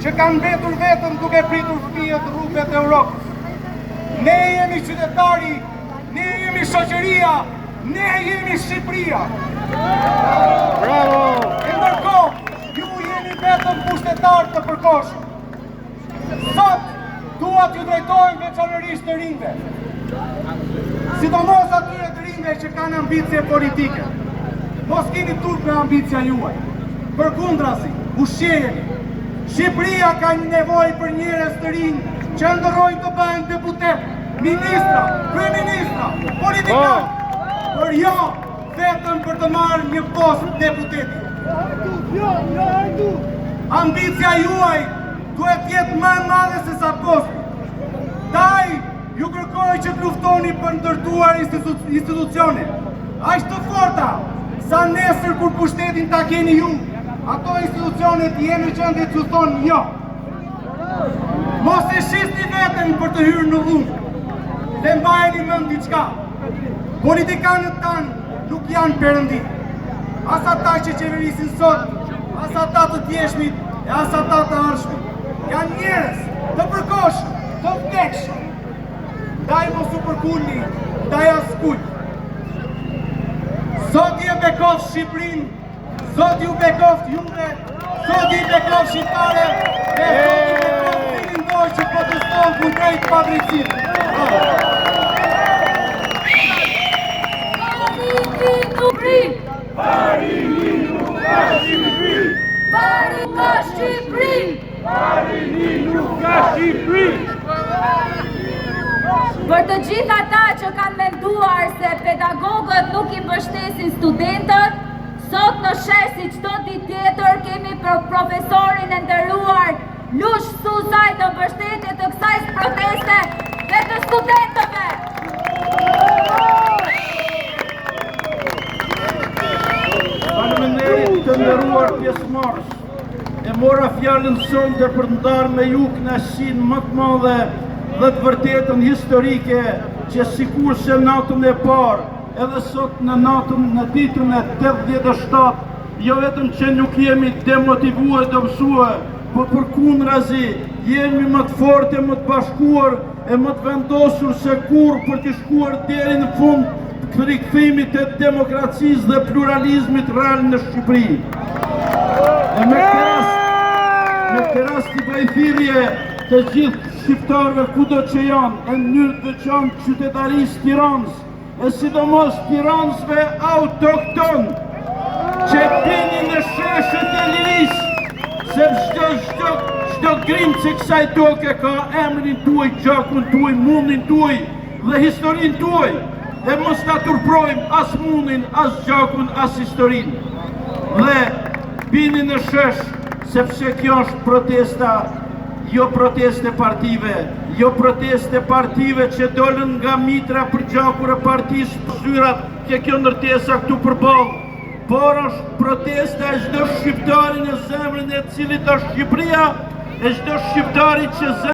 që kanë mbetur vetëm duke pritur fëmijët rrugët e Europës. Ne jemi qytetari, ne jemi shoqëria, ne jemi Shqipëria. Bravo! E ndërkohë, ju jeni vetëm pushtetar të përkohshëm. Sot, dua t'ju drejtohem veçanërisht të rinjve. Sidomos atyre të rinjve që kanë ambicie politike. Mos keni turp me ambicia juaj. Përkundrazi, ushqejeni. Shqipëria ka një nevojë për njerëz të rinj që ndërrojnë të bëhen deputet, ministra, kryeministra, politikanë, por jo vetëm për të marrë një postë deputeti. Ambicia juaj duhet jetë më e madhe se sa posti. Taj ju kërkoj që të luftoni për ndërtuar institucione. Aq të forta sa nesër kur pushtetin ta keni ju, ato institucionet jemi që ndë që thonë jo. Mos e shisni vetën për të hyrë në dhunë, dhe mbajeni mend diçka. Politikanët tanë nuk janë perëndi. As ata që qeverisin sot, as ata të djeshmit, e as ata të ardhshmit. Janë njerëz të përkohshëm, të vdekshëm. Ndaj mos u përkulni, ndaj askujt. Zoti e bekoft Shqipërinë, Zoti u bekoft juve, Zoti i bekoft shqiptare, dhe Zoti i bekoft filin doj që proteston kundrejt padrejtësisë. Parini nuk ka Shqipëri! Parini ka Shqipëri! Parini nuk ka Shqipëri! Për të gjithë ata që kanë menduar se pedagogët nuk i mbështesin studentët, sot në shes si çdo ditë tjetër kemi profesorin e nderuar Lush Susaj në mbështetje të kësaj proteste dhe të studentëve. Faleminderit të nderuar pjesëmarrës. E mora fjalën sonte për të ndarë me ju kënaqësinë më të madhe dhe të vërtetën historike që sikur se natën e parë, edhe sot në ditën e 87, jo vetëm që nuk jemi demotivuar të mësuar, por përkundrazi jemi më të fortë, më të bashkuar e më të vendosur se kurrë për të shkuar deri në fund të rikthimit të demokracisë dhe pluralizmit real në Shqipëri. E me këtë rast i bëj thirrje të gjithë shqiptarëve kudo që janë, e në mënyrë të veçantë qytetarisë Tiranës, e sidomos tiransve autokton, që pini në sheshët e lirisë, se çdo grimcë e kësaj toke ka emrin tuaj, gjakun tuaj, mundin tuaj dhe historinë tuaj, dhe mos ta turprojmë as mundin, as gjakun, as historinë. Dhe pini në shesh, sepse kjo është protesta, jo proteste partive, jo proteste partive që dolën nga mitra për gjakur e partisë për zyrat që kjo ndërtesa këtu përballë, por është protesta e çdo shqiptari në zemrën e cilit është Shqipëria, e çdo shqiptari që